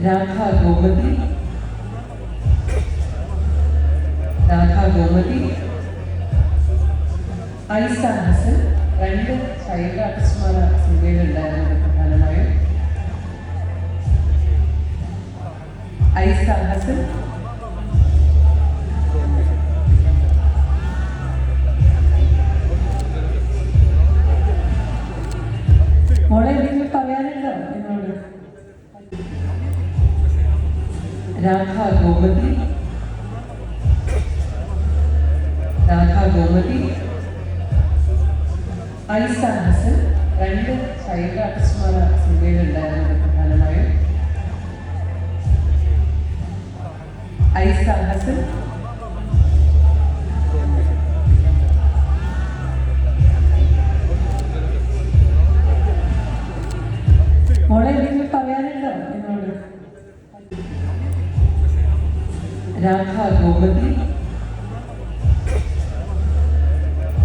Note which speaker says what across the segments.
Speaker 1: രാധാ ഗോമതി, രാധാ ഗോമതി, ഐസ ഹസൻ. രണ്ട് ചൈൽഡ് ആർട്ടിസ്റ്റുമാർ സിനിമയിലുണ്ടായിരുന്നത് പ്രധാനമായും. ഐസ ഹസൻ, മോളെ എന്തെങ്കിലും പറയാനുണ്ടോ എന്നോട്? രാധാ ഗോമതി, രാധാ ഗോമതി, ഐസ ഹസൻ. രണ്ട് ചൈൽഡ് ആർട്ടിസ്റ്റുമാർ സിനിമയിലുണ്ടായിരുന്നത് പ്രധാനമായും. ഐസ ഹസൻ, മോളെ എന്തെങ്കിലും പറയാനുണ്ടോ എന്നോട്? രാധാ ഗോമതി,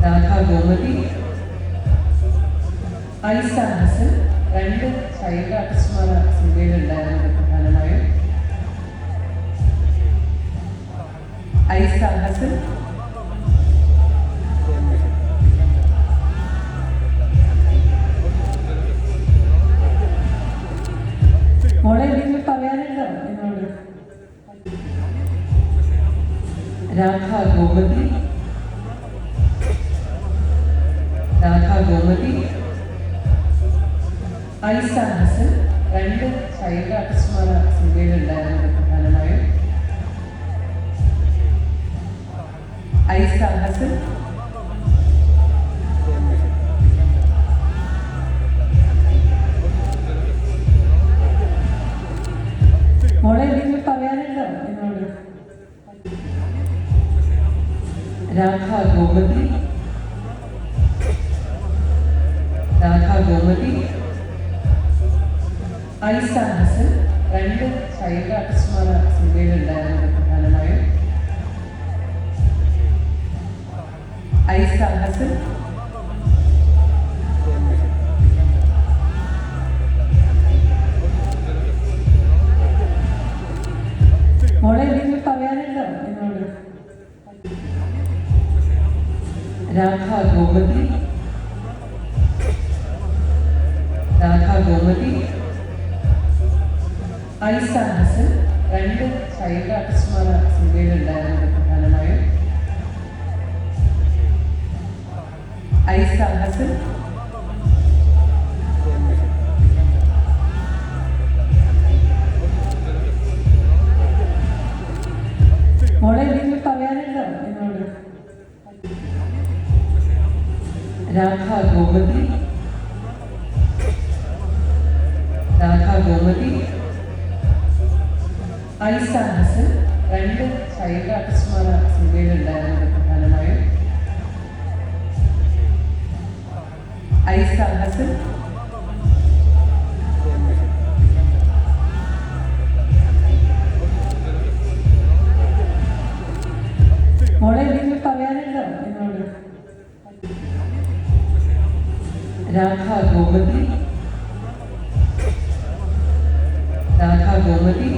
Speaker 1: രാധാ ഗോമതി, ഐസ ഹസൻ. രണ്ട് ചൈൽഡ് ആർട്ടിസ്റ്റുമാർ സിനിമയിലുണ്ടായിരുന്നത് പ്രധാനമായും. ഐസ ഹസൻ, മോളെ എന്തെങ്കിലും പറയാനുണ്ടോ എന്നോട്? രാധാ ഗോമതി, രാധാ ഗോമതി, ഐസ ഹസൻ. രണ്ട് ചൈൽഡ് ആർട്ടിസ്റ്റുമാർ സിനിമയിലുണ്ടായിരുന്നത് പ്രധാനമായും. ഐസ ഹസൻ, മോളെ എന്തെങ്കിലും പറയാനുണ്ടോ എന്നോട്? രാധാ ഗോമതി, രാധാ ഗോമതി, ഐസ ഹസൻ. രണ്ട് ചൈൽഡ് ആർട്ടിസ്റ്റുമാർ സിനിമയിലുണ്ടായിരുന്നത് പ്രധാനമായും. ഐസ ഹസൻ, മോളെ എന്തെങ്കിലും പറയാനുണ്ടോ എന്നോട്? രാധാ ഗോമതി, രാധാ ഗോമതി, ഐസ ഹസൻ. രണ്ട് ചൈൽഡ് ആർട്ടിസ്റ്റുമാർ സിനിമയിലുണ്ടായിരുന്നത് പ്രധാനമായും. ഐസ ഹസൻ, മോളെ എന്തെങ്കിലും പറയാനുണ്ടോ എന്നോട്? രാധാ ഗോമതി, രാധാ ഗോമതി, ഐസ ഹസൻ. രണ്ട് ചൈൽഡ് ആർട്ടിസ്റ്റുമാർ സിനിമയിലുണ്ടായിരുന്നത് പ്രധാനമായും. ഐസ ഹസൻ, മോളെ എന്തെങ്കിലും പറയാനുണ്ടോ എന്നോട്? രാധാ ഗോമതി, രാധാ ഗോമതി,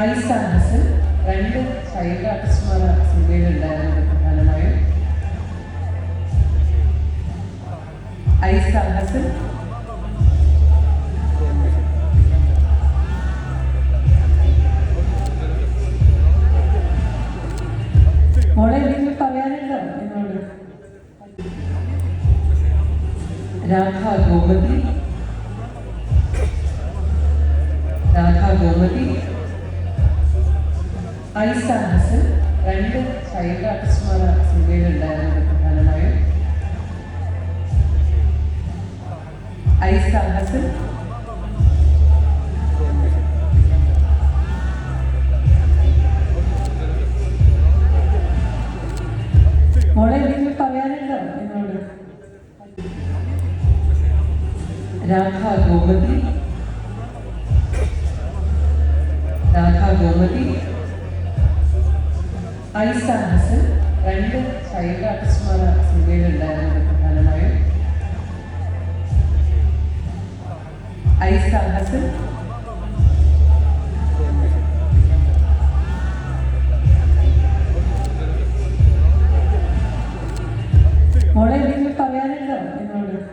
Speaker 1: ഐസ ഹസൻ. രണ്ട് ചൈൽഡ് ആർട്ടിസ്റ്റുമാർ സിനിമയിലുണ്ടായിരുന്നത് പ്രധാനമായും. ഐസ ഹസൻ, മോളെ എന്തെങ്കിലും പറയാനുണ്ടോ എന്നോട്? രാധാ ഗോമതി, രാധാ ഗോമതി, ഐസ ഹസൻ. രണ്ട് ചൈൽഡ് ആർട്ടിസ്റ്റുമാർ സിനിമയിലുണ്ടായിരുന്നത് പ്രധാനമായും. ഐസ ഹസൻ, മോളെ എന്തെങ്കിലും പറയാനുണ്ടോ എന്നോട്? രാധാ ഗോമതി, രാധാ ഗോമതി, ഐസ ഹസൻ. രണ്ട് ചൈൽഡ് ആർട്ടിസ്റ്റുമാർ സിനിമയിലുണ്ടായിരുന്നത് പ്രധാനമായും. ഐസ ഹസൻ, മോളെ എന്തെങ്കിലും പറയാനുണ്ടോ എന്നോട്?